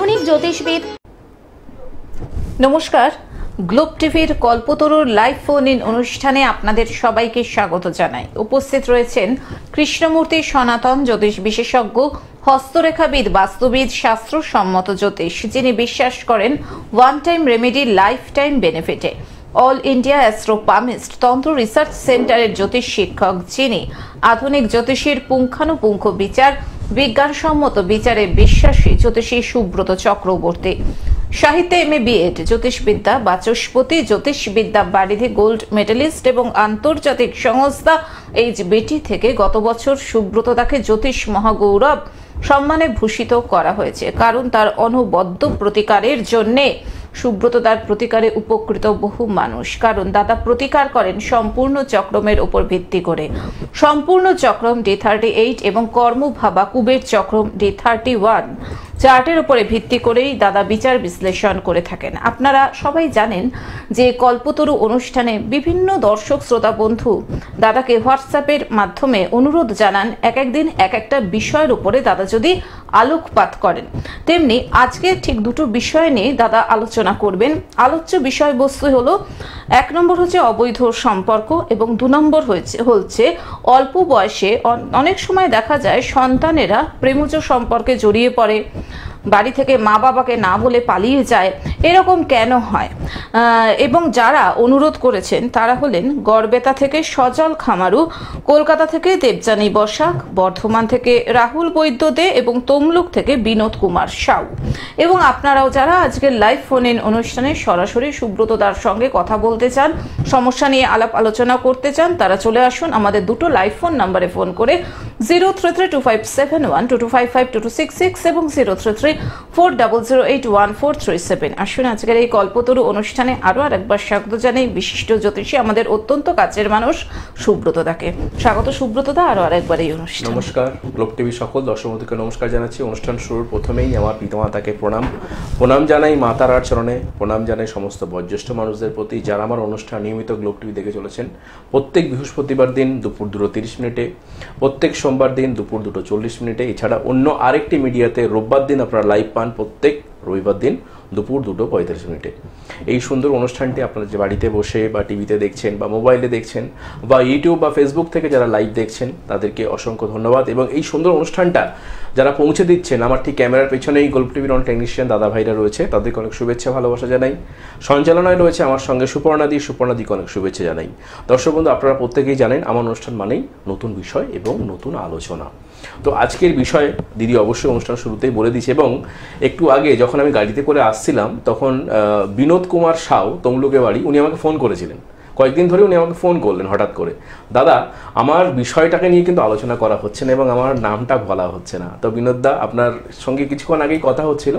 আধুনিক জ্যোতিষবিদ। নমস্কার, গ্লোব টিভির কল্পতরুর লাইভ ফোন ইন অনুষ্ঠানে আপনাদের সবাইকে স্বাগত জানাই। উপস্থিত রয়েছেন কৃষ্ণমূর্তি সনাতন জ্যোতিষ বিশেষজ্ঞ, হস্তরেখাবিদ, বাস্তুবিদ, শাস্ত্রসম্মত জ্যোতিষ, যিনি বিশ্বাস করেন one time remedy life time বেনিফিটে। All India astropalmist tantra research সেন্টারের জ্যোতিষ শিক্ষক, যিনি আধুনিক জ্যোতিষীর পুঙ্খানুপুঙ্খ বিচার, বিজ্ঞানসম্মত বিচারে বিশ্বাসী জ্যোতিষী সুব্রত চক্রবর্তী। সাহিত্যে এমএ বিএড, জ্যোতিষবিদ্যা বাচস্পতি, জ্যোতিষবিদ্যা বারিধি গোল্ড মেডেলিস্ট এবং আন্তর্জাতিক সংস্থা HBT থেকে গত বছর সুব্রতদাকে জ্যোতিষ মহাগৌরব সম্মানে ভূষিত করা হয়েছে। কারণ তার অনবদ্য প্রতিকারের জন্যে সুব্রতদার প্রতিকারে উপকৃত বহু মানুষ। কারণ দাদা প্রতিকার করেন সম্পূর্ণ চক্রমের উপর ভিত্তি করে। সম্পূর্ণ চক্রম D38 এবং কর্মভাবা কুবের চক্রম D31 চার্টের উপরে ভিত্তি করেই দাদা বিচার বিশ্লেষণ করে থাকেন। আপনারা সবাই জানেন যে কল্পতরু অনুষ্ঠানে বিভিন্ন দর্শক শ্রোতা বন্ধু দাদাকে হোয়াটসঅ্যাপের মাধ্যমে অনুরোধ জানান একদিন এক একটা বিষয়ের উপরে দাদা যদি আলোকপাত করেন। তেমনি আজকে ঠিক দুটো বিষয় নিয়ে দাদা আলোচনা করবেন। আলোচ্য বিষয়বস্তু হলো, 1 নম্বর হচ্ছে অবৈধ সম্পর্ক এবং 2 নম্বর হচ্ছে অল্প বয়সে অনেক সময় দেখা যায় সন্তানেরা প্রেমজ সম্পর্কে জড়িয়ে পড়ে, বাড়ি থেকে মা বাবাকে না বলে পালিয়ে যায়। এরকম কেন হয়? এবং যারা অনুরোধ করেছেন তারা হলেন গড়বেতা থেকে সজল খামারু, কলকাতা থেকে দেবযানী বসাক, বর্ধমান থেকে রাহুল বৈদ্য দে এবং তমলুক থেকে বিনোদ কুমার সাউ। এবং আপনারাও যারা আজকের লাইভ ফোন ইন অনুষ্ঠানে সরাসরি সুব্রতদার সঙ্গে কথা বলতে চান, সমস্যা নিয়ে আলাপ আলোচনা করতে চান, তারা চলে আসুন আমাদের দুটো লাইভ ফোন নাম্বারে ফোন করে 03325712255266 এবং 033400814437। আসুন আজকের এই কল্পতরু অনুষ্ঠানে আরো আরেকবার স্বাগত জানাই বিশিষ্ট জ্যোতিষী, আমাদের অত্যন্ত কাছের মানুষ সুব্রতদাকে। স্বাগত সুব্রতদা আরো আরেকবার এই অনুষ্ঠানে। নমস্কার, গ্লোব টিভি সকল দর্শক বন্ধুকে নমস্কার জানাচ্ছি। অনুষ্ঠান শুরুর প্রথমেই আমার পিতামাতাকে প্রণাম জানাই, মা তারার চরণে প্রণাম জানাই সমস্ত বয়োজ্যেষ্ঠ মানুষদের প্রতি যারা আমার অনুষ্ঠান নিয়মিত গ্লোব টিভি দেখে চলেছেন। প্রত্যেক বৃহস্পতিবার দিন দুপুর 2:30 মিনিটে, প্রত্যেক সোমবার দিন দুপুর 2:40 মিনিটে, এছাড়া অন্য আরেকটি মিডিয়াতে রোববার দিন আপনারা লাইভ পান প্রত্যেক রবিবার দিন দুপুর 2:45 মিনিটে। এই সুন্দর অনুষ্ঠানটি আপনারা যে বাড়িতে বসে বা টিভিতে দেখছেন বা মোবাইলে দেখছেন বা ইউটিউব বা ফেসবুক থেকে যারা লাইভ দেখছেন তাদেরকে অসংখ্য ধন্যবাদ। এবং এই সুন্দর অনুষ্ঠানটা যারা পৌঁছে দিচ্ছেন, আমার ঠিক ক্যামেরার পেছনেই গ্লোব টিভির অনেক টেকনিশিয়ান দাদা ভাইরা রয়েছে, তাদেরকে অনেক শুভেচ্ছা ভালোবাসা জানাই। সঞ্চালনায় রয়েছে আমার সঙ্গে সুপর্ণাদিকে অনেক শুভেচ্ছা জানাই। দর্শক বন্ধু, আপনারা প্রত্যেকেই জানেন আমার অনুষ্ঠান মানেই নতুন বিষয় এবং নতুন আলোচনা। তো আজকের বিষয়ে দিদি অবশ্যই অনুষ্ঠান শুরুতেই বলে দিয়েছে। এবং একটু আগে যখন আমি গাড়িতে করে আসছিলাম তখন বিনোদ কুমার সাউ, তমলুকে বাড়ি, উনি আমাকে ফোন করেছিলেন। কয়েকদিন ধরে উনি আমাকে ফোন করলেন হঠাৎ করে, দাদা আমার বিষয়টাকে নিয়ে কিন্তু আলোচনা করা হচ্ছে না এবং আমার নামটা বলা হচ্ছে না। তো বিনোদদা, আপনার সঙ্গে কিছুক্ষণ আগেই কথা হচ্ছিল,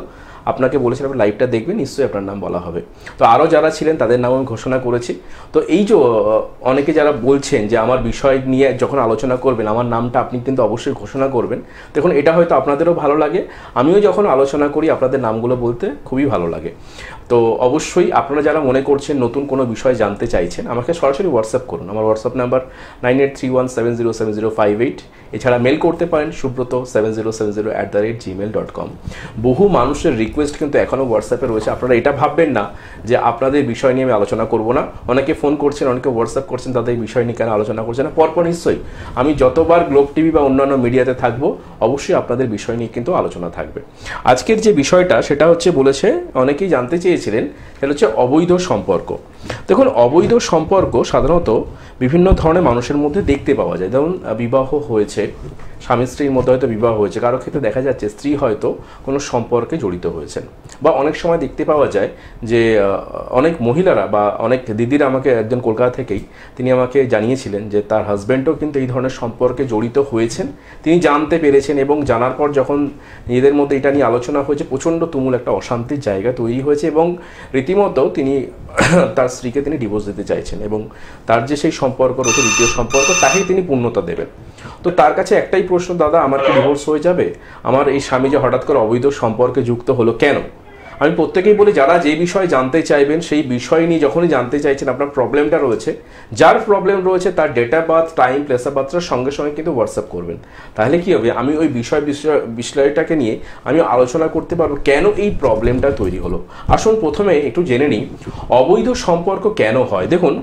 আপনাকে বলেছিলাম লাইভটা দেখবেন, নিশ্চয়ই আপনার নাম বলা হবে। তো আরও যারা ছিলেন তাদের নাম আমি ঘোষণা করেছি। তো এই যে অনেকে যারা বলছেন যে আমার বিষয় নিয়ে যখন আলোচনা করবেন আমার নামটা আপনি কিন্তু অবশ্যই ঘোষণা করবেন, দেখুন এটা হয়তো আপনাদেরও ভালো লাগে, আমিও যখন আলোচনা করি আপনাদের নামগুলো বলতে খুবই ভালো লাগে। তো অবশ্যই আপনারা যারা মনে করছেন নতুন কোনো বিষয় জানতে চাইছেন আমাকে সরাসরি হোয়াটসঅ্যাপ করুন। আমার হোয়াটসঅ্যাপ নাম্বার 9831707058। এছাড়া মেল করতে পারেন subrata7070@gmail.com। বহু মানুষের রিকোয়েস্ট কিন্তু এখনও হোয়াটসঅ্যাপে রয়েছে। আপনারা এটা ভাববেন না যে আপনাদের বিষয় নিয়ে আমি আলোচনা করব না। অনেকে ফোন করছেন, অনেকে হোয়াটসঅ্যাপ করছেন, তাদের বিষয় নিয়ে কেন আলোচনা করছেন না। পরপর নিশ্চয়ই আমি যতবার গ্লোব টিভি বা অন্যান্য মিডিয়াতে থাকবো অবশ্যই আপনাদের বিষয় নিয়ে কিন্তু আলোচনা থাকবে। আজকের যে বিষয়টা সেটা হচ্ছে, বলেছে অনেকেই জানতে চেয়েছিলেন, সেটা হচ্ছে অবৈধ সম্পর্ক। দেখুন, অবৈধ সম্পর্ক সাধারণত বিভিন্ন ধরনের মানুষের মধ্যে দেখতে পাওয়া যায়। যেমন বিবাহ হয়েছে, স্বামী স্ত্রীর মধ্যে হয়তো বিবাহ হয়েছে, কারো ক্ষেত্রে দেখা যাচ্ছে স্ত্রী হয়তো কোনো সম্পর্কে জড়িত হয়েছেন। বা অনেক সময় দেখতে পাওয়া যায় যে অনেক মহিলারা বা অনেক দিদিরা, আমাকে একজন কলকাতা থেকেই তিনি আমাকে জানিয়েছিলেন যে তার হাজব্যান্ডও কিন্তু এই ধরনের সম্পর্কে জড়িত হয়েছেন, তিনি জানতে পেরেছেন এবং জানার পর যখন নিজেদের মধ্যে এটা নিয়ে আলোচনা হয়েছে প্রচণ্ড তুমুল একটা অশান্তির জায়গা তৈরি হয়েছে এবং রীতিমতো তিনি তার স্ত্রীকে তিনি ডিভোর্স দিতে চাইছেন এবং তার যে সেই সম্পর্ক রয়েছে দ্বিতীয় সম্পর্ক তাকেই তিনি পূর্ণতা দেবেন। তো তার কাছে একটাই প্রশ্ন, দাদা আমার কি ডিভোর্স হয়ে যাবে? আমার এই স্বামী যে হঠাৎ করে অবৈধ সম্পর্কে যুক্ত হলো কেন? আমি প্রত্যেকেই বলি, যারা যে বিষয়ে জানতে চাইবেন সেই বিষয় নিয়ে যখনই জানতে চাইছেন, আপনার প্রবলেমটা রয়েছে, যার প্রবলেম রয়েছে তার date of birth, time, place of বার্থের সঙ্গে সঙ্গে কিন্তু হোয়াটসঅ্যাপ করবেন। তাহলে কি হবে, আমি ওই বিষয়টাকে নিয়ে আমি আলোচনা করতে পারবো কেন এই প্রবলেমটা তৈরি হলো। আসুন প্রথমে একটু জেনে নিই অবৈধ সম্পর্ক কেন হয়। দেখুন,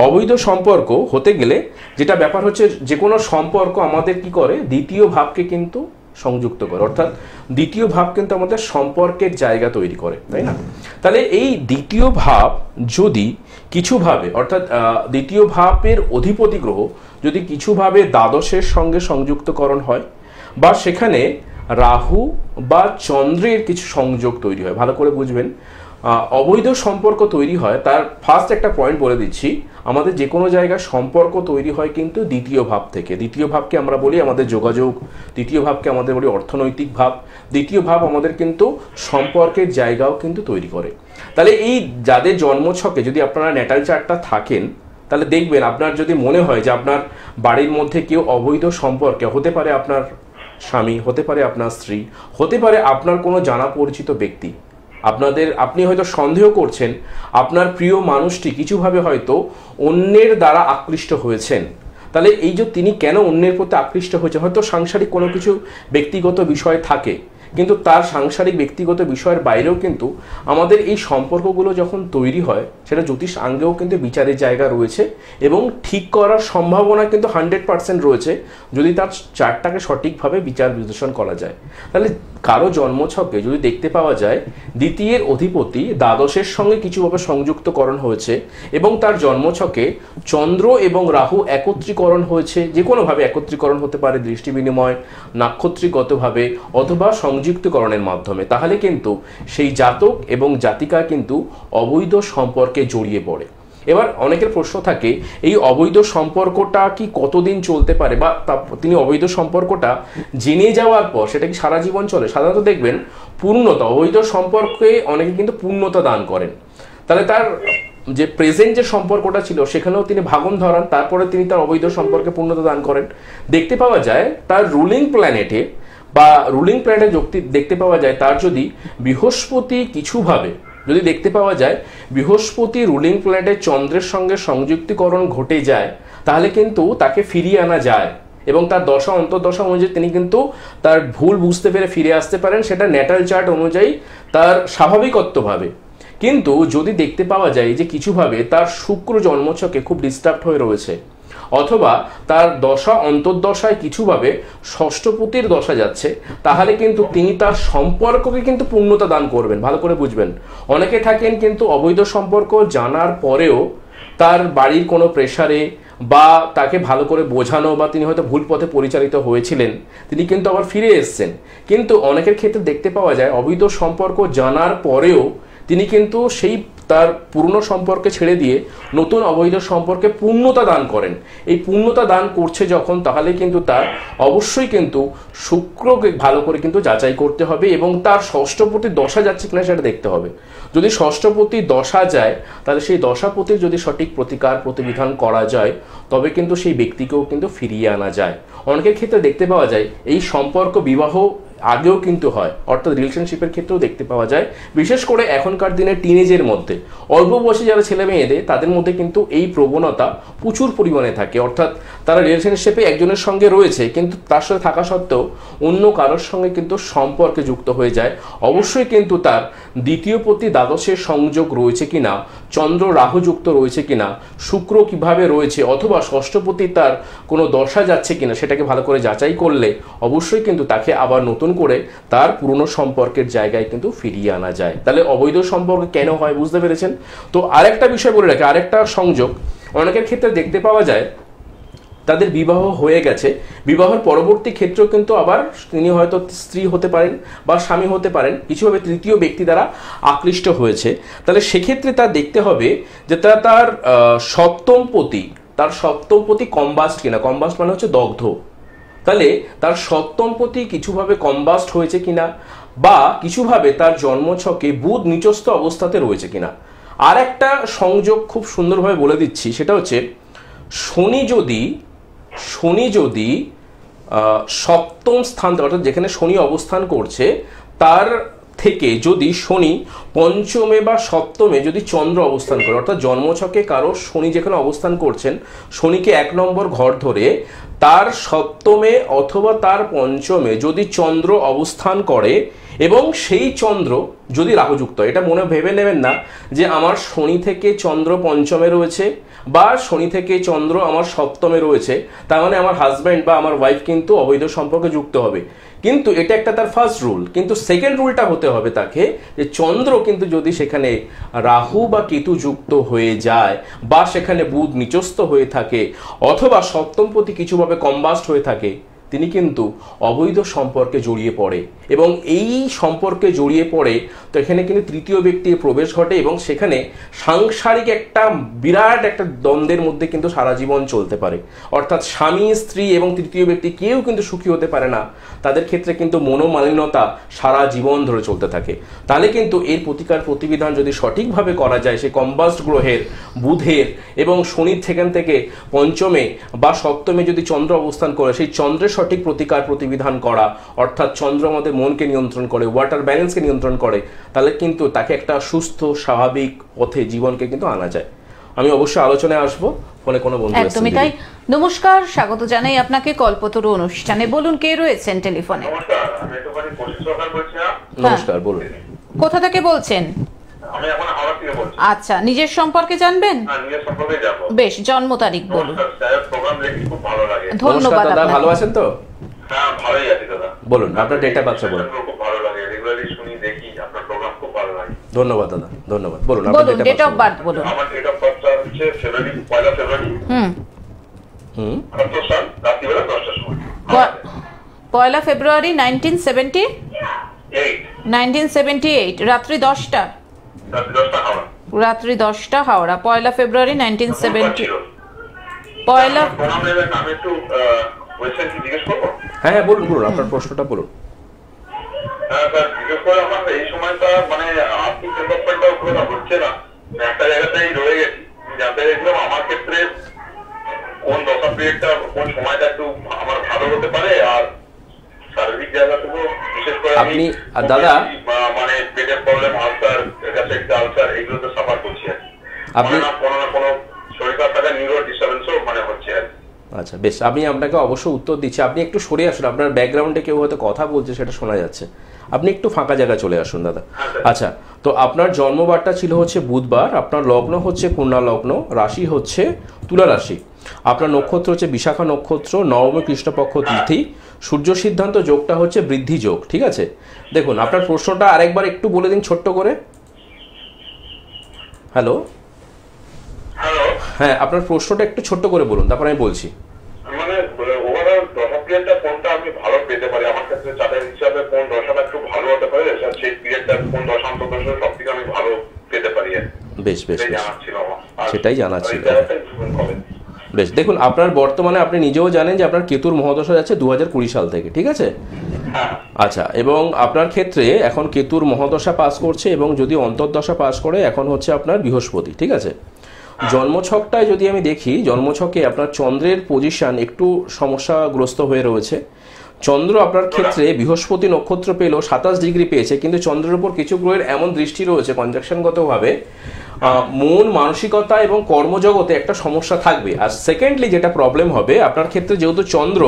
অবৈধ সম্পর্ক হতে গেলে যেটা ব্যাপার হচ্ছে, যে কোনো সম্পর্ক আমাদের কি করে, দ্বিতীয় ভাবকে কিন্তু সংযুক্ত করে, অর্থাৎ দ্বিতীয় ভাব কিন্তু আমাদের সম্পর্কের জায়গা তৈরি করে, তাই না? তাহলে এই দ্বিতীয় ভাব যদি কিছুভাবে, অর্থাৎ দ্বিতীয় ভাবের অধিপতি গ্রহ যদি কিছুভাবে দ্বাদশের সঙ্গে সংযুক্তকরণ হয়, বা সেখানে রাহু বা চন্দ্রের কিছু সংযোগ তৈরি হয়, ভালো করে বুঝবেন। অবৈধ সম্পর্ক তৈরি হয়, তার ফার্স্ট একটা পয়েন্ট বলে দিচ্ছি, আমাদের যে কোনো জায়গায় সম্পর্ক তৈরি হয় কিন্তু দ্বিতীয় ভাব থেকে। দ্বিতীয় ভাবকে আমরা বলি আমাদের যোগাযোগ, দ্বিতীয় ভাবকে আমাদের বলি অর্থনৈতিক ভাব, দ্বিতীয় ভাব আমাদের কিন্তু সম্পর্কের জায়গাও কিন্তু তৈরি করে। তাহলে এই যাদের জন্মছকে যদি আপনারা ন্যাটাল চার্টটা থাকেন, তাহলে দেখবেন আপনার যদি মনে হয় যে আপনার বাড়ির মধ্যে কেউ অবৈধ সম্পর্কে, হতে পারে আপনার স্বামী, হতে পারে আপনার স্ত্রী, হতে পারে আপনার কোনো জানা পরিচিত ব্যক্তি, আপনি হয়তো সন্দেহ করছেন আপনার প্রিয় মানুষটি কিছুভাবে হয়তো অন্যের দ্বারা আকৃষ্ট হয়েছেন, তাহলে এই যে তিনি কেন অন্যের প্রতি আকৃষ্ট হয়েছে, হয়তো সাংসারিক কোনো কিছু ব্যক্তিগত বিষয় থাকে, কিন্তু তার সাংসারিক ব্যক্তিগত বিষয়ের বাইরেও কিন্তু আমাদের এই সম্পর্কগুলো যখন তৈরি হয়, সেটা জ্যোতিষ আঙ্গেও কিন্তু বিচারের জায়গা রয়েছে এবং ঠিক করার সম্ভাবনা কিন্তু 100% রয়েছে যদি তার চার্টটাকে সঠিকভাবে বিচার বিশ্লেষণ করা যায়। তাহলে কারো জন্মছকে যদি দেখতে পাওয়া যায় দ্বিতীয়ের অধিপতি দ্বাদশের সঙ্গে কিছুভাবে সংযুক্তকরণ হয়েছে এবং তার জন্মছকে চন্দ্র এবং রাহু একত্রীকরণ হয়েছে, যে কোনোভাবে একত্রীকরণ হতে পারে, দৃষ্টি বিনিময়, নাক্ষত্রিকগতভাবে অথবা সংযুক্তকরণের মাধ্যমে, তাহলে কিন্তু সেই জাতক এবং জাতিকা কিন্তু অবৈধ সম্পর্কে জড়িয়ে পড়ে। এবার অনেকের প্রশ্ন থাকে, এই অবৈধ সম্পর্কটা কি কতদিন চলতে পারে, বা তিনি অবৈধ সম্পর্কটা জেনে যাওয়ার পর সেটা কি সারা জীবন চলে? সাধারণত দেখবেন পূর্ণতা, অবৈধ সম্পর্কে অনেকে কিন্তু পূর্ণতা দান করেন, তাহলে তার যে প্রেজেন্ট যে সম্পর্কটা ছিল সেখানেও তিনি ভাঙন ধরান, তারপরে তিনি তার অবৈধ সম্পর্কে পূর্ণতা দান করেন। দেখতে পাওয়া যায় তার রুলিং প্ল্যানেটে দেখতে পাওয়া যায় তার যদি বৃহস্পতি কিছুভাবে যদি দেখতে পাওয়া যায় বৃহস্পতি রুলিং প্ল্যানেটে চন্দ্রের সঙ্গে সংযুক্তিকরণ ঘটে যায়, তাহলে কিন্তু তাকে ফিরিয়ে আনা যায় এবং তার দশা অন্তর্দশা অনুযায়ী তিনি কিন্তু তার ভুল বুঝতে পেরে ফিরে আসতে পারেন, সেটা ন্যাটাল চার্ট অনুযায়ী তার স্বাভাবিকত্বভাবে। কিন্তু যদি দেখতে পাওয়া যায় যে কিছুভাবে তার শুক্র জন্মছকে খুব ডিস্টার্ব হয়ে রয়েছে, অথবা তার দশা অন্তর্দশায় কিছুভাবে ষষ্ঠপতির দশা যাচ্ছে, তাহলে কিন্তু তিনি তার সম্পর্ককে কিন্তু পূর্ণতা দান করবেন। ভালো করে বুঝবেন, অনেকে থাকেন কিন্তু অবৈধ সম্পর্ক জানার পরেও তার বাড়ির কোনো প্রেসারে বা তাকে ভালো করে বোঝানো, বা তিনি হয়তো ভুল পথে পরিচালিত হয়েছিলেন, তিনি কিন্তু আবার ফিরে এসছেন। কিন্তু অনেকের ক্ষেত্রে দেখতে পাওয়া যায় অবৈধ সম্পর্ক জানার পরেও তিনি কিন্তু সেই তার পুরনো সম্পর্কে ছেড়ে দিয়ে নতুন অবৈধ সম্পর্কে পূর্ণতা দান করেন। এই পূর্ণতা দান করছে যখন, তাহলে কিন্তু তার অবশ্যই কিন্তু শুক্রকে ভালো করে কিন্তু যাচাই করতে হবে এবং তার ষষ্ঠপতির দশা যাচ্ছে কিনা সেটা দেখতে হবে। যদি ষষ্ঠপতির দশা যায়, তাহলে সেই দশাপতির যদি সঠিক প্রতিকার প্রতিবিধান করা যায়, তবে কিন্তু সেই ব্যক্তিকেও কিন্তু ফিরিয়ে আনা যায়। অনেকের ক্ষেত্রে দেখতে পাওয়া যায় এই সম্পর্ক বিবাহ আগেও কিন্তু হয়, অর্থাৎ রিলেশনশিপের ক্ষেত্রেও দেখতে পাওয়া যায়, বিশেষ করে এখনকার দিনে টিনেজের মধ্যে, অল্প বয়সী যারা ছেলে মেয়েদের, তাদের মধ্যে কিন্তু এই প্রবণতা প্রচুর পরিমাণে থাকে। অর্থাৎ তারা রিলেশনশিপে একজনের সঙ্গে রয়েছে, কিন্তু তার সাথে থাকা সত্ত্বেও অন্য কারোর সঙ্গে কিন্তু সম্পর্কে যুক্ত হয়ে যায়। অবশ্যই কিন্তু তার দ্বিতীয় পতি দ্বাদশের সংযোগ রয়েছে কিনা, চন্দ্র রাহু যুক্ত রয়েছে কিনা, শুক্র কিভাবে রয়েছে, অথবা ষষ্ঠপতি তার কোনো দশা যাচ্ছে কিনা, সেটাকে ভালো করে যাচাই করলে অবশ্যই কিন্তু তাকে আবার নতুন করে তার পুরনো সম্পর্কের জায়গায় কিন্তু ফিরিয়ে আনা যায়। তাহলে অবৈধ সম্পর্ক কেন হয় বুঝতে পেরেছেন? তো আরেকটা বিষয় বলে রাখি, আরেকটা সংযোগ অনেকের ক্ষেত্রে দেখতে পাওয়া যায় তাদের বিবাহ হয়ে গেছে, বিবাহের পরবর্তী ক্ষেত্রেও কিন্তু আবার তিনি হয়তো স্ত্রী হতে পারেন বা স্বামী হতে পারেন, কিছুভাবে তৃতীয় ব্যক্তি দ্বারা আকৃষ্ট হয়েছে। তাহলে সেক্ষেত্রে তার দেখতে হবে যে তার সপ্তম পতি কম্বাস্ট কিনা। কম্বাস্ট মানে হচ্ছে দগ্ধ। তাহলে তার সপ্তম পতি কিছুভাবে কম্বাস্ট হয়েছে কিনা, বা কিছুভাবে তার জন্মছকে বুধ নিচস্থ অবস্থাতে রয়েছে কিনা। আর একটা সংযোগ খুব সুন্দরভাবে বলে দিচ্ছি, সেটা হচ্ছে শনি যদি সপ্তম স্থান, অর্থাৎ যেখানে শনি অবস্থান করছে তার থেকে যদি শনি পঞ্চমে বা সপ্তমে যদি চন্দ্র অবস্থান করে, অর্থাৎ জন্মছকে কারো শনি যেখানে অবস্থান করছেন, শনিকে 1 নম্বর ঘর ধরে তার সপ্তমে অথবা তার পঞ্চমে যদি চন্দ্র অবস্থান করে এবং সেই চন্দ্র যদি রাহুযুক্ত, এটা মনে ভেবে নেবেন না যে আমার শনি থেকে চন্দ্র পঞ্চমে রয়েছে বা শনি থেকে চন্দ্র আমার সপ্তমে রয়েছে, তার মানে আমার হাজব্যান্ড বা আমার ওয়াইফ কিন্তু অবৈধ সম্পর্কে যুক্ত হবে। কিন্তু এটা একটা তার ফার্স্ট রুল। কিন্তু সেকেন্ড রুলটা হতে হবে তাকে যে চন্দ্র কিন্তু যদি সেখানে রাহু বা কেতু যুক্ত হয়ে যায় বা সেখানে বুধ নিচস্থ হয়ে থাকে অথবা সপ্তমপতি কিছুভাবে কম্বাস্ট হয়ে থাকে, তিনি কিন্তু অবৈধ সম্পর্কে জড়িয়ে পড়ে এবং এই সম্পর্কে জড়িয়ে পড়ে তো এখানে কিন্তু তৃতীয় ব্যক্তির প্রবেশ ঘটে এবং সেখানে সাংসারিক একটা বিরাট একটা দ্বন্দ্বের মধ্যে কিন্তু সারা জীবন চলতে পারে। অর্থাৎ স্বামী স্ত্রী এবং তৃতীয় ব্যক্তি কেউ কিন্তু সুখী হতে পারে না, তাদের ক্ষেত্রে কিন্তু মনোমালিন্যতা সারা জীবন ধরে চলতে থাকে। তাহলে কিন্তু এর প্রতিকার প্রতিবিধান যদি সঠিকভাবে করা যায়, সেই কম্বাস্ট গ্রহের বুধের এবং শনির সেখান থেকে পঞ্চমে বা সপ্তমে যদি চন্দ্র অবস্থান করে, সেই চন্দ্রের সঠিক প্রতিকার প্রতিবিধান করা, অর্থাৎ চন্দ্র আমাদের মনকে নিয়ন্ত্রণ করে, ওয়াটার ব্যালেন্সকে নিয়ন্ত্রণ করে, তাহলে কিন্তু তাকে একটা সুস্থ স্বাভাবিক পথে জীবনকে কিন্তু আনা যায়। আমি অবশ্যই আলোচনায় আসবো। ফোনে কোনো বন্ধু একদমই তাই। নমস্কার, স্বাগত জানাই আপনাকে কল্পতরু অনুষ্ঠানে। বলুন, কে রয়েছেন টেলিফোনে? নমস্কার, বলুন। কোথা থেকে বলছেন? আমি এখন হাওড়া থেকে বলছি। আচ্ছা, নিজের সম্পর্কে জানবেন? হ্যাঁ, নিজের সম্পর্কে জানবো। বেশ, জন্ম তারিখ বলুন। স্যার, প্রোগ্রাম দেখি খুব ভালো লাগে। ধন্যবাদ দাদা, আপনাকে। ভালো আছেন তো? হ্যাঁ, ভালোই আছি দাদা। বলুন, আপনার ডেট অফ বার্থ বলুন। খুব ভালো লাগে, রেগুলারলি শুনি দেখি, আপনার প্রোগ্রাম খুব ভালো লাগে। ধন্যবাদ দাদা, ধন্যবাদ। বলুন, বলুন, ডেট অফ বার্থ বলুন। আমার ডেট অফ বার্থ হচ্ছে পয়লা ফেব্রুয়ারি হুম 78 সাল, রাত্রিবেলা 10টার সময়। পয়লা ফেব্রুয়ারি 1978, 8 রাত্রি 10টা। রাত্রি 10টা হাওড়া। রাত্রি 10টা হাওড়া। পয়লা ফেব্রুয়ারি 1970। পয়লা প্রণাম নেবেন, আমি একটু কোয়েশ্চেন কি জিজ্ঞেস করবো? হ্যাঁ হ্যাঁ, বলুন বলুন, আপনার প্রশ্নটা বলুন। হ্যাঁ স্যার, জিজ্ঞেস করে আমার এই সময়টা মানে আর্থিক ডেভেলপমেন্টটাও খুব হচ্ছে না, একটা জায়গাতেই রয়ে গেছি। জানতে চাইছিলাম আমার ক্ষেত্রে কোন দশা পিরিয়ডটা, কোন সময়টা একটু আমার ভালো হতে পারে, আর শারীরিক জায়গা থেকে বিশেষ করে আপনি দাদা মানে পেটের প্রবলেম, আলসার, গ্যাস্ট্রিক আলসার, এগুলোতে সাফার করছি আর আপনি কোনো না কোনো শরীর খারাপ থাকা নিউরো ডিস্টারবেন্সও মানে হচ্ছে আর। আচ্ছা বেশ, আমি আপনাকে অবশ্যই উত্তর দিচ্ছি। আপনি একটু সরে আসুন, আপনার ব্যাকগ্রাউন্ডে কেউ হয়তো কথা বলছে, সেটা শোনা যাচ্ছে। আপনি একটু ফাঁকা জায়গায় চলে আসুন দাদা। আচ্ছা, তো আপনার জন্মবারটা ছিল হচ্ছে বুধবার, আপনার লগ্ন হচ্ছে কন্যা লগ্ন, রাশি হচ্ছে তুলা রাশি, আপনার নক্ষত্র হচ্ছে বিশাখা নক্ষত্র, নবমী কৃষ্ণপক্ষ তিথি, সূর্য সিদ্ধান্ত যোগটা হচ্ছে বৃদ্ধি যোগ। ঠিক আছে, দেখুন আপনার প্রশ্নটা আরেকবার একটু বলে দিন ছোট্ট করে। হ্যালো হ্যালো, হ্যাঁ, আপনার প্রশ্নটা একটু ছোট্ট করে বলুন, তারপর আমি বলছি। মানে ওভারঅল দশা পিরিয়ডটা কোনটা আমি ভালো পেতে পারি, আমার ক্ষেত্রে চাঁদের হিসাবে কোন দশাটা একটু ভালো হতে পারে, সেই পিরিয়ডটা কোন দশান্ত দশা সব থেকে আমি ভালো পেতে পারি। বেশ বেশ, সেটাই জানা ছিল। হবে। বেশ, দেখুন আপনার বর্তমানে আপনি নিজেও জানেন যে আপনার কেতুর মহাদশা যাচ্ছে 2020 সাল থেকে। ঠিক আছে, আচ্ছা, এবং আপনার ক্ষেত্রে এখন কেতুর মহাদশা পাস করছে এবং যদি অন্তর্দশা পাস করে এখন হচ্ছে আপনার বৃহস্পতি। ঠিক আছে, জন্মছকটায় যদি আমি দেখি, জন্মছকে আপনার চন্দ্রের পজিশন একটু সমস্যাগ্রস্ত হয়ে রয়েছে। চন্দ্র আপনার ক্ষেত্রে বৃহস্পতি নক্ষত্র পেলেও 27 ডিগ্রি পেয়েছে, কিন্তু চন্দ্রের উপর কিছু গ্রহের এমন দৃষ্টি রয়েছে কনজাকশনগতভাবে মন মানসিকতা এবং কর্মজগতে একটা সমস্যা থাকবে। আর সেকেন্ডলি যেটা প্রবলেম হবে আপনার ক্ষেত্রে, যেহেতু চন্দ্র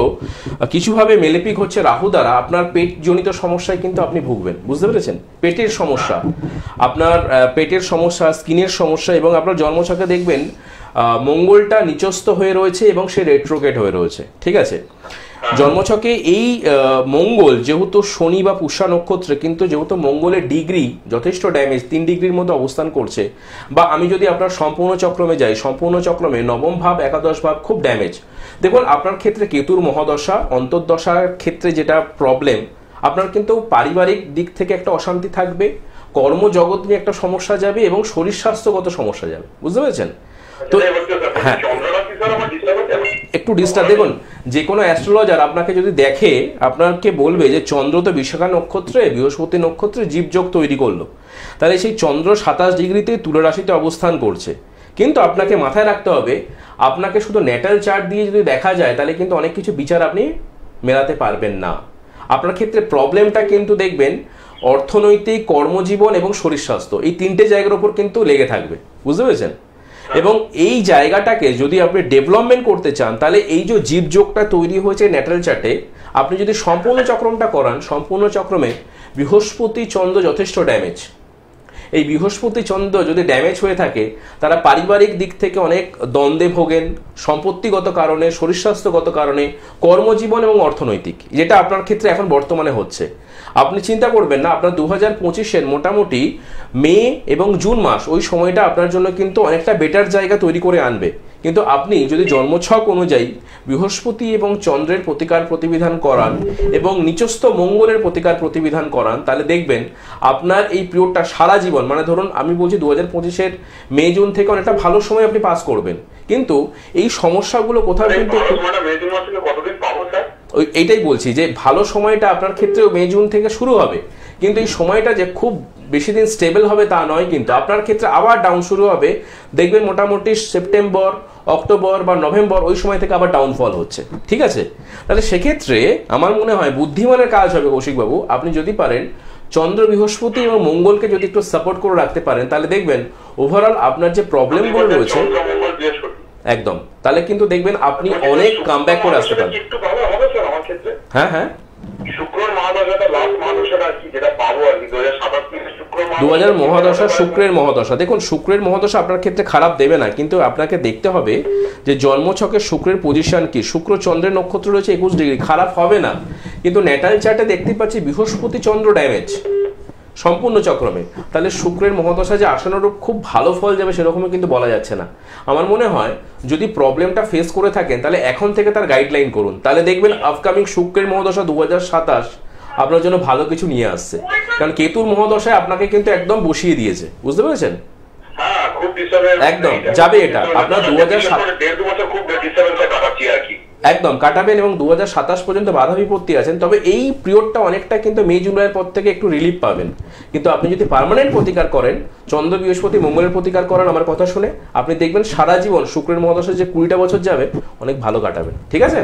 কিছুভাবে মেলেপিক হচ্ছে রাহু দ্বারা, আপনার পেটজনিত সমস্যায় কিন্তু আপনি ভুগবেন। বুঝতে পেরেছেন? পেটের সমস্যা, আপনার পেটের সমস্যা, স্কিনের সমস্যা, এবং আপনার জন্মছকে দেখবেন মঙ্গলটা নিচস্থ হয়ে রয়েছে এবং সে রেট্রোগেট হয়ে রয়েছে। ঠিক আছে, জন্মছকে এই মঙ্গল যেহেতু শনি বা পুষ্যা নক্ষত্রে, কিন্তু যেহেতু মঙ্গলের ডিগ্রি যথেষ্ট ড্যামেজ, 3 ডিগ্রির মধ্যে অবস্থান করছে, বা আমি যদি আপনার সম্পূর্ণ চক্রমে যাই, সম্পূর্ণ চক্রমে নবম ভাব, একাদশ ভাব খুব ড্যামেজ। দেখুন আপনার ক্ষেত্রে কেতুর মহাদশা, অন্তর্দশার ক্ষেত্রে যেটা প্রবলেম, আপনার কিন্তু পারিবারিক দিক থেকে একটা অশান্তি থাকবে, কর্মজগৎ নিয়ে একটা সমস্যা যাবে এবং শরীর স্বাস্থ্যগত সমস্যা যাবে। বুঝতে পেরেছেন? তো হ্যাঁ, একটু ডিস্টার্ব। দেখুন, যে কোনো অ্যাস্ট্রোলজার আপনাকে যদি দেখে, আপনাকে বলবে যে চন্দ্র তো বিশাখা নক্ষত্রে, বৃহস্পতি নক্ষত্রে জীবযোগ তৈরি করলো, তাহলে সেই চন্দ্র 27 ডিগ্রিতে তুলা রাশিতে অবস্থান করছে। কিন্তু আপনাকে মাথায় রাখতে হবে, আপনাকে শুধু ন্যাটাল চার্ট দিয়ে যদি দেখা যায়, তাহলে কিন্তু অনেক কিছু বিচার আপনি মেলাতে পারবেন না। আপনার ক্ষেত্রে প্রবলেমটা কিন্তু দেখবেন অর্থনৈতিক, কর্মজীবন এবং শরীর স্বাস্থ্য, এই তিনটে জায়গার উপর কিন্তু লেগে থাকবে, বুঝতে পেরেছেন? এবং এই জায়গাটাকে যদি আপনি ডেভেলপমেন্ট করতে চান, তাহলে এই যে জীবযোগটা তৈরি হয়েছে ন্যাটাল চার্টে, আপনি যদি সম্পূর্ণ চক্রমটা করান, সম্পূর্ণ চক্রমে বৃহস্পতি চন্দ্র যথেষ্ট ড্যামেজ। এই বৃহস্পতি চন্দ্র যদি ড্যামেজ হয়ে থাকে, তারা পারিবারিক দিক থেকে অনেক দ্বন্দ্বে ভোগেন, সম্পত্তিগত কারণে, শরীর স্বাস্থ্যগত কারণে, কর্মজীবন এবং অর্থনৈতিক, যেটা আপনার ক্ষেত্রে এখন বর্তমানে হচ্ছে। আপনি চিন্তা করবেন না, আপনার 2025-এর মোটামুটি মে এবং জুন মাস, ওই সময়টা আপনার জন্য কিন্তু অনেকটা বেটার জায়গা তৈরি করে আনবে। কিন্তু আপনি যদি জন্মছক অনুযায়ী বৃহস্পতি এবং চন্দ্রের প্রতিকার প্রতিবিধান করান এবং নিচস্থ মঙ্গলের প্রতিকার প্রতিবিধান করান, তাহলে দেখবেন আপনার এই পিরিয়ডটা সারা জীবন, মানে ধরুন আমি বলছি 2025-এর মে জুন থেকে অনেকটা ভালো সময় আপনি পাস করবেন। কিন্তু এই সমস্যাগুলো কোথাও কিন্তু এইটাই বলছি যে ভালো সময়টা আপনার ক্ষেত্রেও মে জুন থেকে শুরু হবে, কিন্তু এই সময়টা যে খুব বেশি দিন স্টেবল হবে তা নয়, কিন্তু আপনার ক্ষেত্রে আবার ডাউন শুরু হবে। দেখবেন মোটামুটি সেপ্টেম্বর, অক্টোবর বা নভেম্বর, ওই সময় থেকে আবার ডাউনফল হচ্ছে, ঠিক আছে? তাহলে সেক্ষেত্রে আমার মনে হয় বুদ্ধিমানের কাজ হবে কৌশিকবাবু, আপনি যদি পারেন চন্দ্র, বৃহস্পতি এবং মঙ্গলকে যদি একটু সাপোর্ট করে রাখতে পারেন, তাহলে দেখবেন ওভারঅল আপনার যে প্রবলেমগুলো রয়েছে একদম, তাহলে কিন্তু দেখবেন আপনি অনেক কামব্যাক করে আসতে পারেন। হ্যাঁ হ্যাঁ, শুক্রের মহাদশা, শুক্রের মহাদশা, দেখুন শুক্রের মহাদশা আপনার ক্ষেত্রে খারাপ দেবে না, কিন্তু আপনাকে দেখতে হবে যে জন্মছকে শুক্রের পজিশন কি। শুক্র চন্দ্রের নক্ষত্র রয়েছে 21 ডিগ্রি, খারাপ হবে না, কিন্তু ন্যাটাল চার্টে দেখতে পাচ্ছি বৃহস্পতি চন্দ্র ড্যামেজ সম্পূর্ণ চক্রমে। তাহলে শুক্রের মহাদশা যে আশানুরূপ খুব ভালো ফল যাবে সেরকমই কিন্তু বলা যাচ্ছে না। আমার মনে হয় যদি প্রবলেমটা ফেস করে থাকেন, তাহলে এখন থেকে তার গাইডলাইন করুন, তাহলে দেখবেন আপকামিং শুক্রের মহাদশা 2027 আপনার জন্য ভালো কিছু নিয়ে আসছে। কারণ কেতুর মহাদশায় আপনাকে কিন্তু একদম বসিয়ে দিয়েছে, বুঝতে পেরেছেন? একদম যাবে এটা আপনার 2027 একদম কাটাবেন এবং 2027 পর্যন্ত বাধা বিপত্তি আছেন। তবে এই পিরিয়ডটা অনেকটা কিন্তু মে জুলাইয়ের পর থেকে একটু রিলিফ পাবেন। কিন্তু আপনি যদি পার্মানেন্ট প্রতিকার করেন, চন্দ্র, বৃহস্পতি, মঙ্গলের প্রতিকার করেন আমার কথা শুনে, আপনি দেখবেন সারা জীবন শুক্রের মহাদশা যে 20টা বছর যাবে অনেক ভালো কাটাবেন, ঠিক আছে?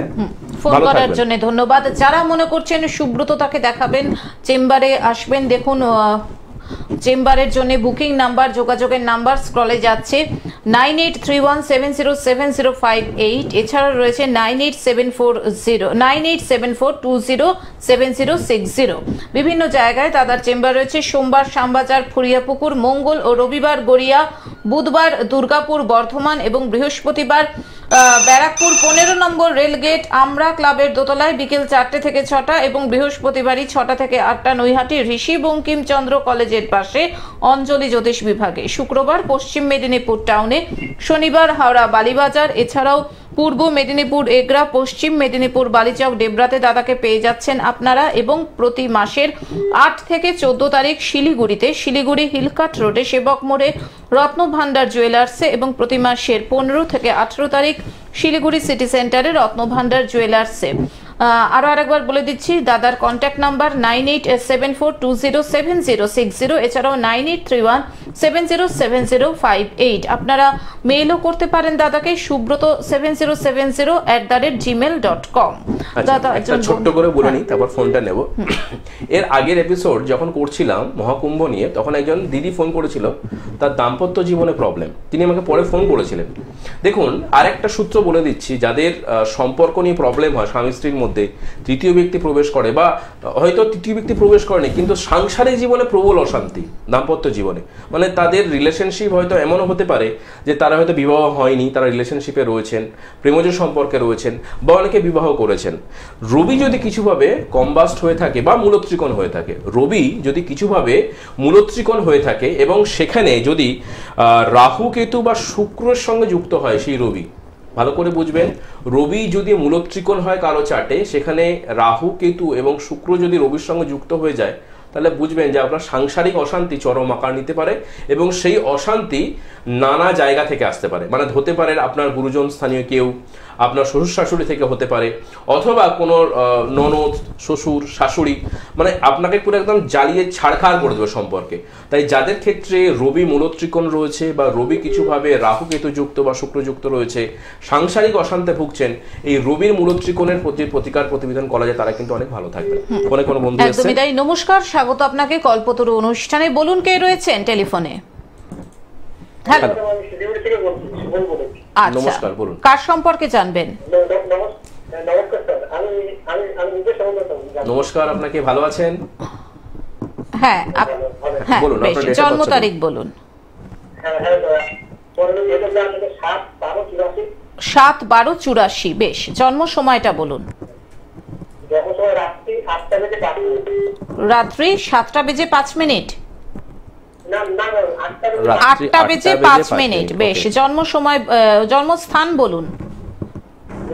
ফোন করার জন্য ধন্যবাদ। যারা মনে করছেন সুব্রত তাকে দেখাবেন, চেম্বারে আসবেন, দেখুন চেম্বারের জন্য বুকিং নাম্বার, যোগাযোগের নাম্বার স্ক্রলে যাচ্ছে 9831707058, এছাড়া রয়েছে 9874207060। বিভিন্ন জায়গায় দাদার চেম্বার রয়েছে। সোমবার শ্যামবাজার, ফুরিয়াপুকুর, মঙ্গল ও রবিবার গড়িয়া, বুধবার দুর্গাপুর, বর্ধমান এবং বৃহস্পতিবার ব্যারাকপুর 15 নম্বর রেলগেট আমরা ক্লাবের দোতলায় বিকেল 4টে থেকে 6টা এবং বৃহস্পতিবারই 6টা থেকে 8টা নৈহাটি ঋষি বঙ্কিমচন্দ্র কলেজের পাশে অঞ্জলি জ্যোতিষ বিভাগে। শুক্রবার পশ্চিম মেদিনীপুর টাউনে, শনিবার হাওড়া বালিবাজার, এছাড়াও পূর্ব মেদিনীপুর এগরা, পশ্চিম মেদিনীপুর বালিচক ডেবরাতে দাদাকে পেয়ে যাচ্ছেন আপনারা। এবং প্রতি মাসের 8 থেকে 14 তারিখ শিলিগুড়িতে, শিলিগুড়ি হিলকাট রোডে সেবক মোড়ে রত্নভান্ডার জুয়েলার্সে, এবং প্রতি মাসের 15 থেকে 18 তারিখ শিলিগুড়ি সিটি সেন্টারে রত্নভান্ডার জুয়েলার্সে। আরো আরেকবার বলে দিচ্ছি, দাদার কন্ট্যাক্ট নাম্বার 9874207060, এছাড়াও 9831707058। আপনারা মেইলও করতে পারেন দাদাকে subrata7070@gmail.com। দাদা একটা ছোট্ট করে বলে নিই, তারপর ফোনটা নেব। এর আগের এপিসোড যখন করছিলাম মহাকুম্ভ নিয়ে, তখন একজন দিদি ফোন করেছিল, তার দাম্পত্য জীবনে প্রবলেম, তিনি আমাকে পরে ফোন করেছিলেন। দেখুন আরেকটা সূত্র বলে দিচ্ছি, যাদের সম্পর্ক নিয়ে প্রবলেম হয়, স্বামী স্ত্রীর মধ্যে তৃতীয় ব্যক্তি প্রবেশ করে, বা হয়তো তৃতীয় ব্যক্তি প্রবেশ করেনি কিন্তু সাংসারিক জীবনে প্রবল অশান্তি, দাম্পত্য জীবনে, মানে তাদের রিলেশনশিপ হয়তো এমনও হতে পারে যে তারা হয়তো বিবাহ হয়নি, তারা রিলেশনশিপে রয়েছেন, প্রেমজ সম্পর্কে রয়েছেন, বা অনেকে বিবাহ করেছেন। রবি যদি কিছুভাবে কম্বাস্ট হয়ে থাকে বা মূলত্রিকোণ হয়ে থাকে, রবি যদি কিছুভাবে মূলত্রিকোণ হয়ে থাকে এবং সেখানে যদি রাহু, কেতু বা শুক্রের সঙ্গে যুক্ত হয়, সেই রবি ভালো করে বুঝবেন, রবি যদি মূলত্রিকোণ হয় কারো চার্টে, সেখানে রাহু, কেতু এবং শুক্র যদি রবির সঙ্গে যুক্ত হয়ে যায়, তাহলে বুঝবেন যে আপনার সাংসারিক অশান্তি চরম আকার নিতে পারে এবং সেই অশান্তি নানা জায়গা থেকে আসতে পারে। মানে হতে পারে আপনার গুরুজন স্থানীয় কেউ, আপনার শ্বশুর শাশুড়ি থেকে হতে পারে, অথবা কোনো ননদ, শ্বশুর, শাশুড়ি, মানে আপনাকে পুরো একদম জ্বালিয়ে ছাড়খাড় করে দেবে সম্পর্কে। তাই যাদের ক্ষেত্রে রবি মূলত্রিকোণ রয়েছে বা রবি কিছুভাবে রাহু কেতু যুক্ত বা শুক্রযুক্ত রয়েছে, সাংসারিক অশান্তে ভুগছেন, এই রবির মূলত্রিকোণের প্রতি প্রতিকার প্রতিবিধান করা যায়, তারা কিন্তু অনেক ভালো থাকবে। কোনো বন্ধু একদমই তাই। নমস্কার, স্বাগত স্বাগত আপনাকে কল্পতরু অনুষ্ঠানে। বলুন কে রয়েছেন টেলিফোনে? হ্যালো, আমি শিলিগুড়ি থেকে বলছি, সুমন বলেছি। আচ্ছা, নমস্কার, বলুন। কার সম্পর্কে জানবেন? নমস্কার স্যার, আমি আমি আমি নিজে সম্বন্ধে নমস্কার, আপনাকে ভালো আছেন? হ্যাঁ হ্যাঁ, বলুন, বেশ, আপনার date of জন্ম birth তারিখ বলুন। হ্যাঁ হ্যাঁ পরবর্তী এটা যে আসলে 7/12/84 7/12/84। বেশ, জন্ম সময়টা বলুন। যখন সময় রাত্রি 8টা বেজে 5 মিনিট। রাত্রি 7টা বেজে 5 মিনিট। না না 8টা বেজে রাত্রি 8টা বেজে 5 মিনিট। মিনিট, বেশ, okay. জন্ম সময়, জন্মস্থান বলুন।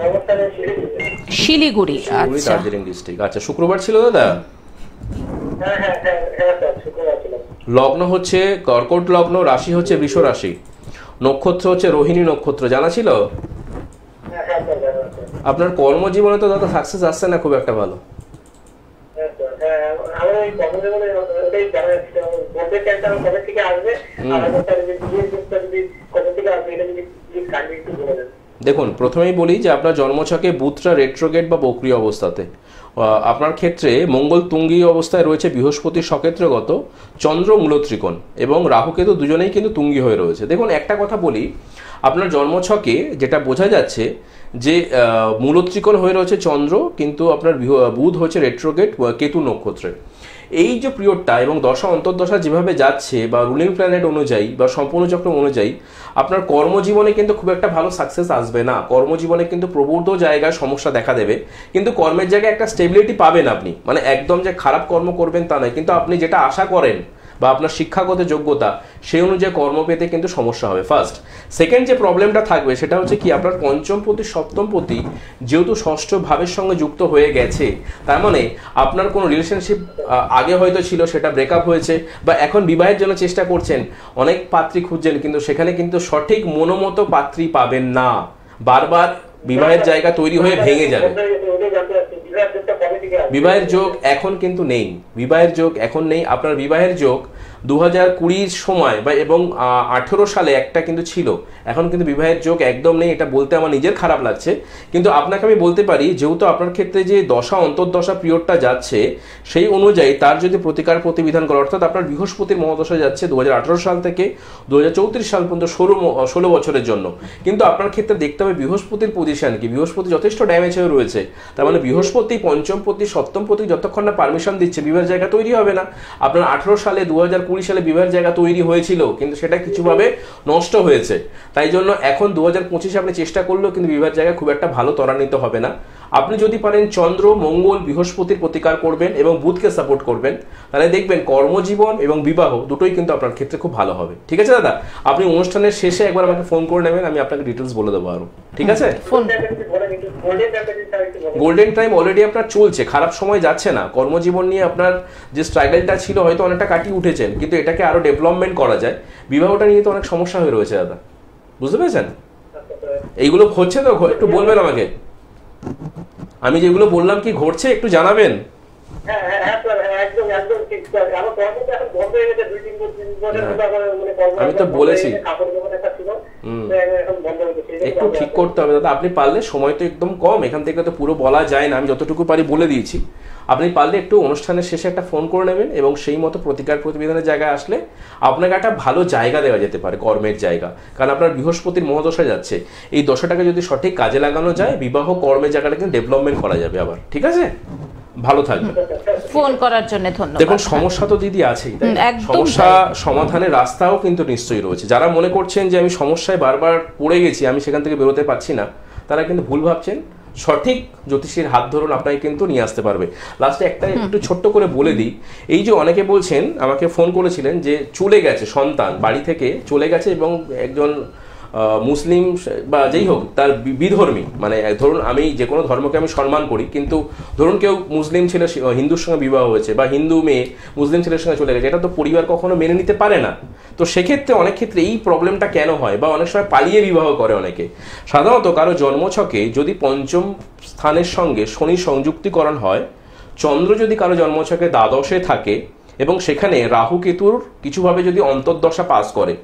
অবস্থানে শিলিগুড়ি। শিলিগুড়ি। শিলিগুড়ি, আচ্ছা, দার্জিলিং ডিস্ট্রিক্ট। আচ্ছা, শুক্রবার ছিল দাদা? হ্যাঁ হ্যাঁ হ্যাঁ হ্যাঁ স্যার, শুক্রবার ছিল। লগ্ন হচ্ছে কর্কট লগ্ন, রাশি হচ্ছে বৃষ রাশি, নক্ষত্র হচ্ছে রোহিণী নক্ষত্র। জানা ছিল? হ্যাঁ হ্যাঁ স্যার, জানা আছে। আপনার কর্মজীবনে তো দাদা সাকসেস আসছে না খুব একটা ভালো। হ্যাঁ স্যার, হ্যাঁ আমার এই কর্মজীবনে ওটাই জানা যাচ্ছে। বলতে চাইতে আমার কবে থেকে আসবে, আর আমার স্যার যদি বিয়ে করতে যদি কবে থেকে আসবে এটা যদি কাইন্ডলি একটু বলে দেন। দেখুন, প্রথমেই বলি যে আপনার জন্মছকে বুধটা রেট্রোগেট বা বক্রিয় অবস্থাতে। আপনার ক্ষেত্রে মঙ্গল তুঙ্গী অবস্থায় রয়েছে, বৃহস্পতি সক্ষেত্রগত, চন্দ্র মূলত্রিকোণ এবং রাহুকেতু দুজনেই কিন্তু তুঙ্গী হয়ে রয়েছে। দেখুন, একটা কথা বলি, আপনার জন্মছকে যেটা বোঝা যাচ্ছে যে মূলত্রিকোণ হয়ে রয়েছে চন্দ্র, কিন্তু আপনার বুধ হচ্ছে রেট্রোগেট কেতু নক্ষত্রে। এই যে পিরিয়ডটা এবং দশা অন্তর্দশা যেভাবে যাচ্ছে বা রুলিং প্ল্যানেট অনুযায়ী বা সম্পূর্ণ চক্র অনুযায়ী আপনার কর্মজীবনে কিন্তু খুব একটা ভালো সাকসেস আসবে না। কর্মজীবনে কিন্তু প্রবুদ্ধ জায়গায় সমস্যা দেখা দেবে, কিন্তু কর্মের জায়গায় একটা স্টেবিলিটি পাবেন আপনি। মানে একদম যে খারাপ কর্ম করবেন তা নয়, কিন্তু আপনি যেটা আশা করেন বা আপনার শিক্ষাগত যোগ্যতা সেই অনুযায়ী কর্ম পেতে কিন্তু সমস্যা হবে। ফার্স্ট। সেকেন্ড যে প্রবলেমটা থাকবে সেটা হচ্ছে কি, আপনার পঞ্চমপতি সপ্তমপতি যেহেতু ষষ্ঠ ভাবের সঙ্গে যুক্ত হয়ে গেছে, তার মানে আপনার কোনো রিলেশনশিপ আগে হয়তো ছিল, সেটা ব্রেকআপ হয়েছে, বা এখন বিবাহের জন্য চেষ্টা করছেন, অনেক পাত্রী খুঁজছেন, কিন্তু সেখানে কিন্তু সঠিক মনোমতো পাত্রী পাবেন না। বারবার বিবাহের জায়গা তৈরি হয়ে ভেঙে যাবে। বিবাহের যোগ এখন কিন্তু নেই, বিবাহের যোগ এখন নেই। আপনার বিবাহের যোগ 2020 সময় বা এবং 18 সালে একটা কিন্তু ছিল, এখন কিন্তু বিবাহের যোগ একদম নেই। এটা বলতে আমার নিজের খারাপ লাগছে, কিন্তু আপনাকে আমি বলতে পারি যেহেতু আপনার ক্ষেত্রে যে দশা অন্তর্দশা পিরিয়ডটা যাচ্ছে সেই অনুযায়ী তার যদি প্রতিকার প্রতিবিধান করে, অর্থাৎ আপনার বৃহস্পতির মহাদশা যাচ্ছে 2018 সাল থেকে 2034 সাল পর্যন্ত 16 বছরের জন্য। কিন্তু আপনার ক্ষেত্রে দেখতে হবে বৃহস্পতির পজিশন কি। বৃহস্পতি যথেষ্ট ড্যামেজ হয়ে রয়েছে, তার মানে বৃহস্পতি পঞ্চমপতি সপ্তমপতি যতক্ষণ না পারমিশন দিচ্ছে বিবাহের জায়গা তৈরি হবে না। আপনার 18 সালে 2020 সালে বিবাহের জায়গা তৈরি হয়েছিল, কিন্তু সেটা কিছুভাবে নষ্ট হয়েছে। তাই জন্য এখন 2025 আপনি চেষ্টা করলেও কিন্তু বিবাহের জায়গা খুব একটা ভালো ত্বরান্বিত হবে না। আপনি যদি পারেন চন্দ্র মঙ্গল বৃহস্পতির প্রতিকার করবেন এবং বুধকে সাপোর্ট করবেন, তাহলে দেখবেন কর্মজীবন এবং বিবাহ দুটোই কিন্তু আপনার ক্ষেত্রে খুব ভালো হবে। ঠিক আছে দাদা, আপনি অনুষ্ঠানের শেষে একবার আমাকে ফোন করে নেবেন, আমি আপনাকে ডিটেলস বলে দেবো আরো। ঠিক আছে? গোল্ডেন টাইম অলরেডি আপনার চলছে, খারাপ সময় যাচ্ছে না। কর্মজীবন নিয়ে আপনার যে স্ট্রাগলটা ছিল হয়তো অনেকটা কাটিয়ে উঠেছেন, কিন্তু এটাকে আরো ডেভেলপমেন্ট করা যায়। বিবাহটা নিয়ে তো অনেক সমস্যা হয়ে রয়েছে দাদা, বুঝতে পেরেছেন? এইগুলো হচ্ছে তো, একটু বলবেন আমাকে। আমি যেগুলো বললাম কি ঘটছে একটু জানাবেন। আমি তো বলেছি একটু ঠিক করতে হবে দাদা। আপনি পারলে, সময় তো একদম কম, এখান থেকে তো পুরো বলা যায় না, আমি যতটুকু পারি বলে দিয়েছি। আপনি পারলে একটু অনুষ্ঠানের শেষে একটা ফোন করে নেবেন এবং সেই মতো প্রতিকার প্রতিবেদনের জায়গায় আসলে আপনাকে একটা ভালো জায়গা দেওয়া যেতে পারে, কর্মের জায়গা। কারণ আপনার বৃহস্পতির মহাদশা যাচ্ছে, এই দশাটাকে যদি সঠিক কাজে লাগানো যায়, বিবাহ কর্মের জায়গাটা কিন্তু ডেভেলপমেন্ট করা যাবে আবার। ঠিক আছে, ভালো থাকবেন। ফোন করার জন্য ধন্যবাদ। দেখুন, সমস্যা তো দিদি আছেই, সমস্যা সমাধানের রাস্তাও কিন্তু নিশ্চয়ই রয়েছে। যারা মনে করছেন যে আমি সমস্যায় বারবার পড়ে গেছি, আমি সেখান থেকে বেরোতে পারছি না, তারা কিন্তু ভুল ভাবছেন। সঠিক জ্যোতিষীর হাত ধরুন, আপনাকে কিন্তু নিয়ে আসতে পারবে। লাস্টে একটা একটু ছোট্ট করে বলে দিই, এই যে অনেকে বলছেন, আমাকে ফোন করেছিলেন যে চলে গেছে সন্তান, বাড়ি থেকে চলে গেছে এবং একজন মুসলিম বা যেই হোক তার বিধর্মী, মানে ধরুন আমি যে কোনো ধর্মকে আমি সম্মান করি, কিন্তু ধরুন কেউ মুসলিম ছেলে হিন্দুর সঙ্গে বিবাহ হয়েছে বা হিন্দু মেয়ে মুসলিম ছেলের সঙ্গে চলে গেছে, এটা তো পরিবার কখনো মেনে নিতে পারে না। তো সেক্ষেত্রে অনেক ক্ষেত্রে এই প্রবলেমটা কেন হয়, বা অনেক সময় পালিয়ে বিবাহ করে অনেকে। সাধারণত কারো জন্মছকে যদি পঞ্চম স্থানের সঙ্গে শনি সংযুক্তিকরণ হয়, চন্দ্র যদি কারো জন্মছকে দ্বাদশে থাকে এবং সেখানে রাহু কেতুর কিছুভাবে যদি অন্তর্দশা পাস করে,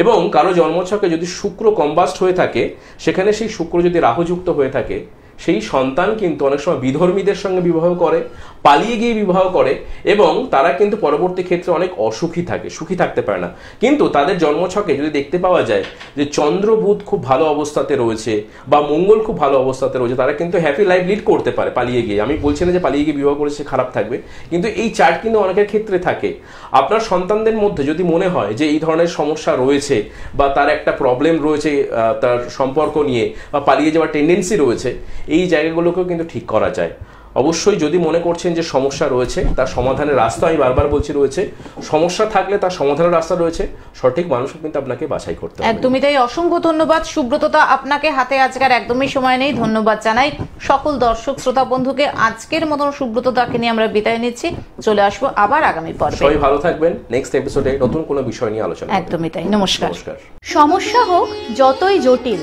এবং কারো জন্মছকে যদি শুক্র কম্বাস্ট হয়ে থাকে, সেখানে সেই শুক্র যদি রাহুযুক্ত হয়ে থাকে, সেই সন্তান কিন্তু অনেক সময় বিধর্মীদের সঙ্গে বিবাহ করে, পালিয়ে গিয়ে বিবাহ করে, এবং তারা কিন্তু পরবর্তী ক্ষেত্রে অনেক অসুখী থাকে, সুখী থাকতে পারে না। কিন্তু তাদের জন্মছকে যদি দেখতে পাওয়া যায় যে চন্দ্র বুধ খুব ভালো অবস্থাতে রয়েছে বা মঙ্গল খুব ভালো অবস্থাতে রয়েছে, তারা কিন্তু হ্যাপি লাইফ লিড করতে পারে পালিয়ে গিয়ে। আমি বলছি না যে পালিয়ে গিয়ে বিবাহ করেছে খারাপ থাকবে, কিন্তু এই চার্ট কিন্তু অনেকের ক্ষেত্রে থাকে। আপনার সন্তানদের মধ্যে যদি মনে হয় যে এই ধরনের সমস্যা রয়েছে বা তার একটা প্রবলেম রয়েছে তার সম্পর্ক নিয়ে বা পালিয়ে যাওয়ার টেন্ডেন্সি রয়েছে, এই জায়গাগুলোকেও কিন্তু ঠিক করা যায়। অবশ্যই যদি মনে করছেন যে সমস্যা রয়েছে, তার সমাধানের রাস্তা আমি বারবার বলছি রয়েছে। সমস্যা থাকলে তার সমাধানের রাস্তা রয়েছে, সঠিক মানুষকে কিন্তু আপনাকে বাছাই করতে হবে। একদমই তাই। অসংখ্য ধন্যবাদ সুব্রতদা আপনাকে। হাতে আজকের একদমই সময় নেই, ধন্যবাদ জানাই সকল দর্শক শ্রোতা বন্ধুকে। আজকের মতন সুব্রতদাকে নিয়ে আমরা বিদায় নিচ্ছি, চলে আসবো আবার আগামী পর্বে। সবাই ভালো থাকবেন, নেক্সট এপিসোডে নতুন কোনো বিষয় নিয়ে আলোচনা। একদমই তাই, নমস্কার। নমস্কার। সমস্যা হোক যতই জটিল,